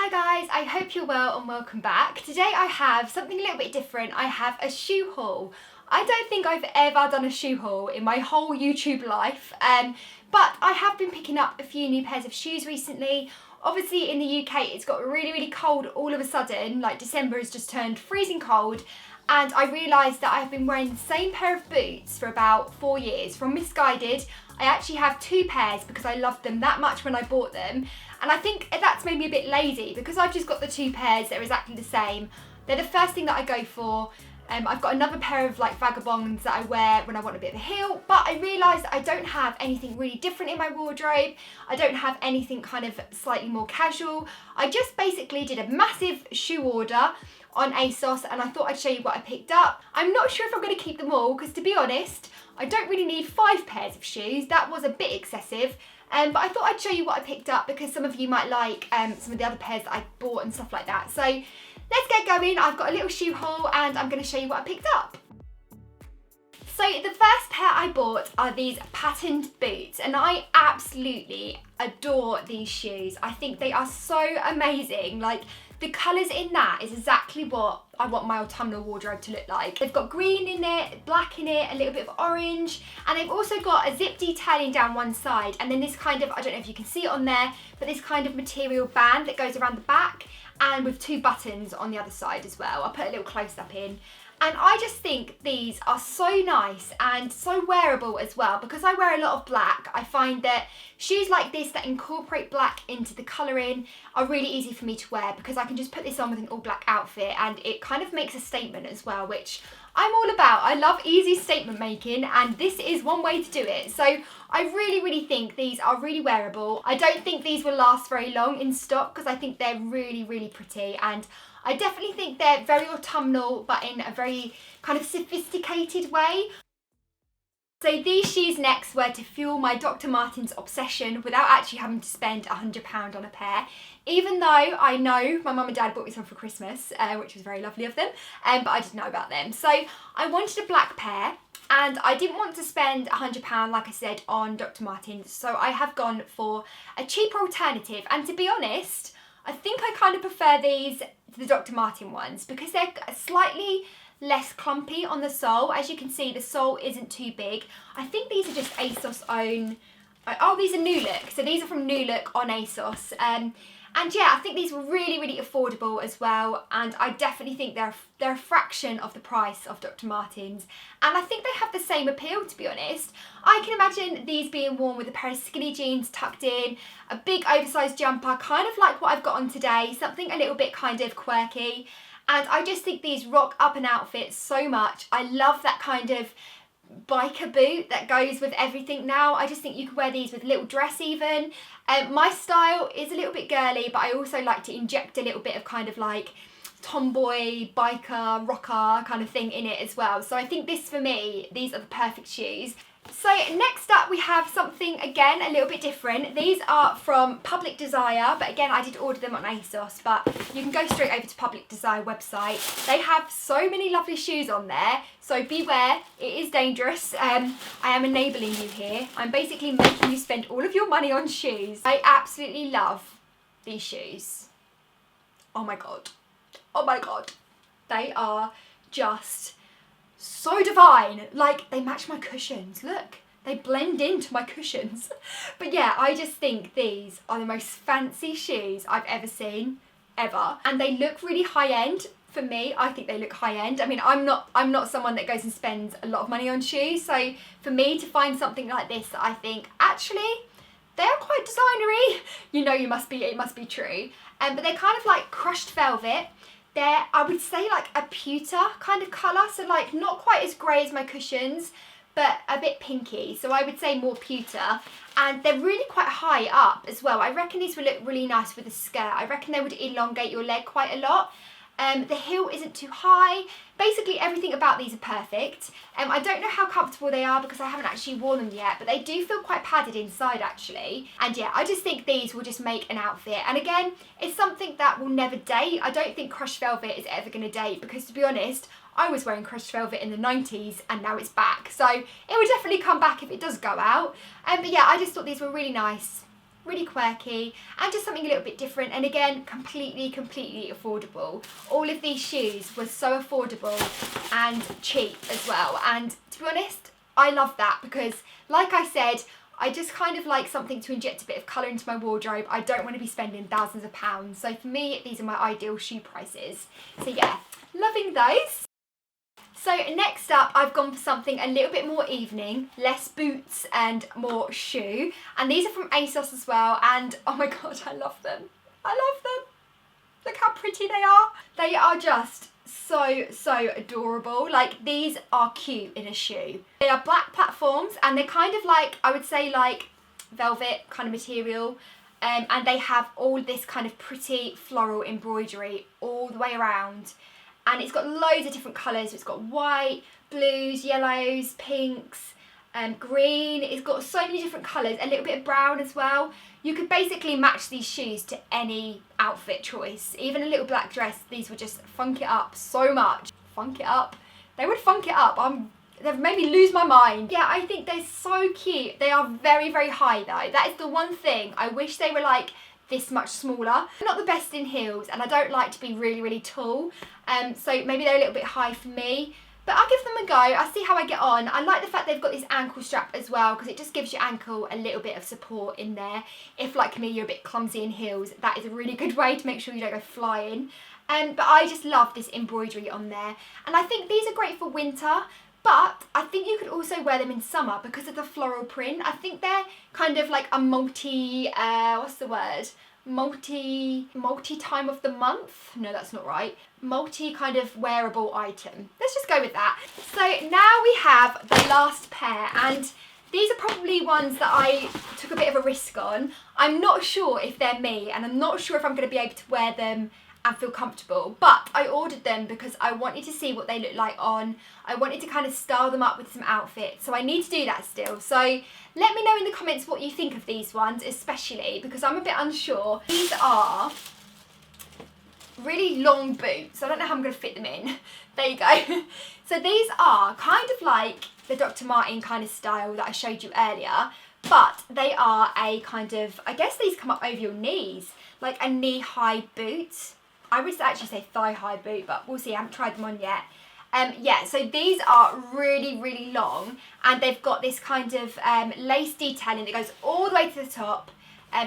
Hi guys, I hope you're well and welcome back. Today I have something a little bit different. I have a shoe haul. I don't think I've ever done a shoe haul in my whole YouTube life, but I have been picking up a few new pairs of shoes recently. Obviously in the UK it's got really cold all of a sudden, like December has just turned freezing cold, and I realised that I've been wearing the same pair of boots for about 4 years. From Misguided, I actually have 2 pairs because I loved them that much when I bought them, and I think that's made me a bit lazy because I've just got the 2 pairs, they're exactly the same. They're the first thing that I go for. I've got another pair of like vagabonds that I wear when I want a bit of a heel, but I realised I don't have anything really different in my wardrobe. I don't have anything kind of slightly more casual. I just basically did a massive shoe order on ASOS and I thought I'd show you what I picked up. I'm not sure if I'm going to keep them all because, to be honest, I don't really need 5 pairs of shoes. That was a bit excessive. But I thought I'd show you what I picked up because some of you might like some of the other pairs that I bought and stuff like that. So let's get going. I've got a little shoe haul and I'm going to show you what I picked up. So the first pair I bought are these patterned boots, and I absolutely adore these shoes. I think they are so amazing. Like, the colours in that is exactly what I want my autumnal wardrobe to look like. They've got green in it, black in it, a little bit of orange, and they've also got a zip detailing down one side, and then this kind of, I don't know if you can see it on there, but this kind of material band that goes around the back, and with 2 buttons on the other side as well. I'll put a little close-up in. And I just think these are so nice and so wearable as well. Because I wear a lot of black, I find that shoes like this that incorporate black into the colouring are really easy for me to wear because I can just put this on with an all black outfit and it kind of makes a statement as well, which I'm all about. I love easy statement making and this is one way to do it. So I really think these are really wearable. I don't think these will last very long in stock because I think they're really pretty, and I definitely think they're very autumnal, but in a very kind of sophisticated way. So these shoes next were to fuel my Dr. Martens obsession without actually having to spend £100 on a pair. Even though I know my mum and dad bought me some for Christmas, which was very lovely of them, but I didn't know about them. So I wanted a black pair, and I didn't want to spend £100, like I said, on Dr. Martens. So I have gone for a cheaper alternative, and to be honest, I think I kind of prefer these to the Dr. Martens ones because they're slightly less clumpy on the sole. As you can see, the sole isn't too big. I think these are just ASOS own. Oh, these are New Look. So these are from New Look on ASOS. And yeah, I think these were really affordable as well. And I definitely think they're a fraction of the price of Dr. Martens. And I think they have the same appeal, to be honest. I can imagine these being worn with a pair of skinny jeans tucked in, a big oversized jumper, kind of like what I've got on today, something a little bit kind of quirky. And I just think these rock up an outfit so much. I love that kind of biker boot that goes with everything now. I just think you could wear these with a little dress even. My style is a little bit girly, but I also like to inject a little bit of kind of like tomboy, biker, rocker kind of thing in it as well. So I think this, for me, these are the perfect shoes. So next up we have something, again, a little bit different. These are from Public Desire, but again, I did order them on ASOS, but you can go straight over to Public Desire website. They have so many lovely shoes on there, so beware, it is dangerous. I am enabling you here. I'm basically making you spend all of your money on shoes. I absolutely love these shoes. Oh my god. Oh my god. They are just so divine. Like, they match my cushions. Look, they blend into my cushions. But yeah, I just think these are the most fancy shoes I've ever seen, ever. And they look really high-end. For me, I think they look high-end. I mean, I'm not someone that goes and spends a lot of money on shoes, so for me to find something like this that I think, actually, they're quite designery, you know, it must be true. But they're kind of like crushed velvet. They're, I would say, like a pewter kind of colour, so like not quite as grey as my cushions, but a bit pinky, so I would say more pewter. And they're really quite high up as well. I reckon these would look really nice with a skirt. I reckon they would elongate your leg quite a lot. The heel isn't too high. Basically everything about these are perfect. I don't know how comfortable they are because I haven't actually worn them yet, but they do feel quite padded inside actually. And yeah, I just think these will just make an outfit. And again, it's something that will never date. I don't think crushed velvet is ever going to date because, to be honest, I was wearing crushed velvet in the 90s and now it's back. So it will definitely come back if it does go out. But yeah, I just thought these were really nice. really quirky, and just something a little bit different, and again, completely affordable. All of these shoes were so affordable and cheap as well, and to be honest, I love that because, like I said, I just kind of like something to inject a bit of colour into my wardrobe. I don't want to be spending thousands of pounds. So for me, these are my ideal shoe prices. So yeah, loving those. So next up, I've gone for something a little bit more evening, less boots and more shoe. And these are from ASOS as well. And oh my God, I love them. I love them. Look how pretty they are. They are just so adorable. Like, these are cute in a shoe. They are black platforms and they're kind of like, I would say like velvet kind of material, and they have all this kind of pretty floral embroidery all the way around, and it's got loads of different colours. It's got white, blues, yellows, pinks, green. It's got so many different colours, a little bit of brown as well. You could basically match these shoes to any outfit choice. Even a little black dress, these would just funk it up so much. Funk it up? They would funk it up. They've made me lose my mind. Yeah, I think they're so cute. They are very high though. That is the one thing. I wish they were like this much smaller. I'm not the best in heels and I don't like to be really tall. So maybe they're a little bit high for me. But I'll give them a go. I'll see how I get on. I like the fact they've got this ankle strap as well because it just gives your ankle a little bit of support in there. If, like me, you're a bit clumsy in heels, that is a really good way to make sure you don't go flying. But I just love this embroidery on there. And I think these are great for winter, but I think you could also wear them in summer because of the floral print. I think they're kind of like a multi time of the month. No, that's not right. Multi kind of wearable item. Let's just go with that. So now we have the last pair, and these are probably ones that I took a bit of a risk on. I'm not sure if they're me, and I'm not sure if I'm going to be able to wear them and feel comfortable, but I ordered them because I wanted to see what they look like on. I wanted to kind of style them up with some outfits, so I need to do that still. So let me know in the comments what you think of these ones, especially because I'm a bit unsure. These are really long boots. I don't know how I'm going to fit them in. There you go. So these are kind of like the Dr. Martin kind of style that I showed you earlier, but they are a kind of, I guess these come up over your knees, like a knee-high boot. I would actually say thigh-high boot, but we'll see. I haven't tried them on yet. Yeah, so these are really long, and they've got this kind of lace detailing that goes all the way to the top.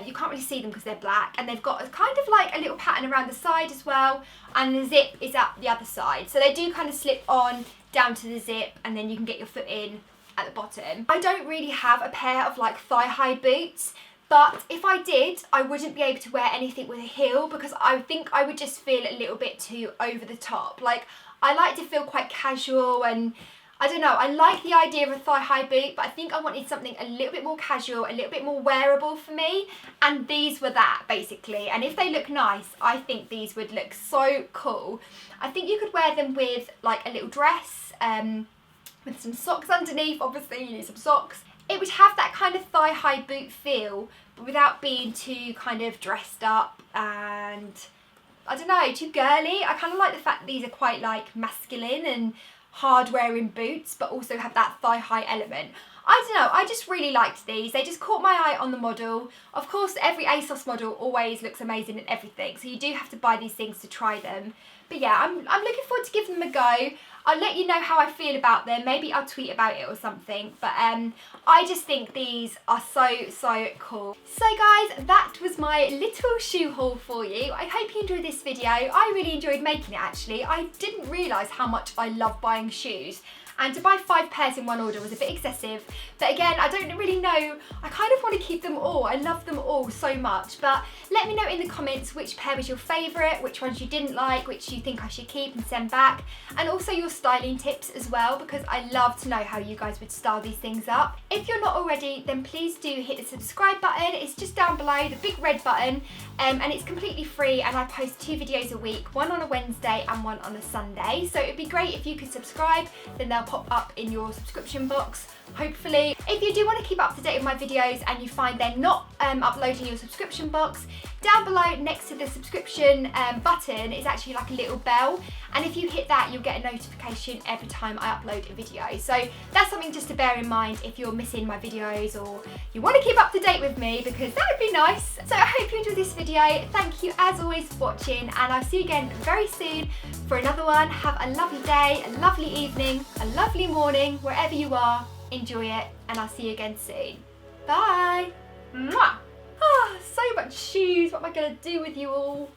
You can't really see them because they're black, and they've got a kind of like a little pattern around the side as well, and the zip is at the other side. So they do kind of slip on down to the zip, and then you can get your foot in at the bottom. I don't really have a pair of like thigh-high boots, but if I did, I wouldn't be able to wear anything with a heel because I think I would just feel a little bit too over the top. Like, I like to feel quite casual, and I don't know, I like the idea of a thigh-high boot, but I think I wanted something a little bit more casual, a little bit more wearable for me, and these were that, basically. And if they look nice, I think these would look so cool. I think you could wear them with like a little dress, with some socks underneath. Obviously you need some socks. It would have that kind of thigh-high boot feel, but without being too kind of dressed up and, I don't know, too girly. I kind of like the fact that these are quite like masculine and hard-wearing boots, but also have that thigh-high element. I don't know, I just really liked these. They just caught my eye on the model. Of course, every ASOS model always looks amazing in everything, so you do have to buy these things to try them. But yeah, I'm looking forward to giving them a go. I'll let you know how I feel about them. Maybe I'll tweet about it or something. But I just think these are so cool. So guys, that was my little shoe haul for you. I hope you enjoyed this video. I really enjoyed making it actually. I didn't realise how much I love buying shoes. And to buy 5 pairs in one order was a bit excessive. But again, I don't really know. I kind of want to keep them all. I love them all so much. But let me know in the comments which pair was your favourite, which ones you didn't like, which you think I should keep and send back. And also your styling tips as well, because I love to know how you guys would style these things up. If you're not already, then please do hit the subscribe button. It's just down below, the big red button. And it's completely free, and I post 2 videos a week, one on a Wednesday and one on a Sunday. So it'd be great if you could subscribe, then they'll pop up in your subscription box hopefully. If you do want to keep up to date with my videos and you find they're not uploading your subscription box, down below next to the subscription button is actually like a little bell, and if you hit that you'll get a notification every time I upload a video. So that's something just to bear in mind if you're missing my videos or you want to keep up to date with me, because that would be nice. So I hope you enjoyed this video. Thank you as always for watching, and I'll see you again very soon for another one. Have a lovely day, a lovely evening, a lovely morning, wherever you are. Enjoy it, and I'll see you again soon. Bye! Mwah! Ah, so much shoes. What am I going to do with you all?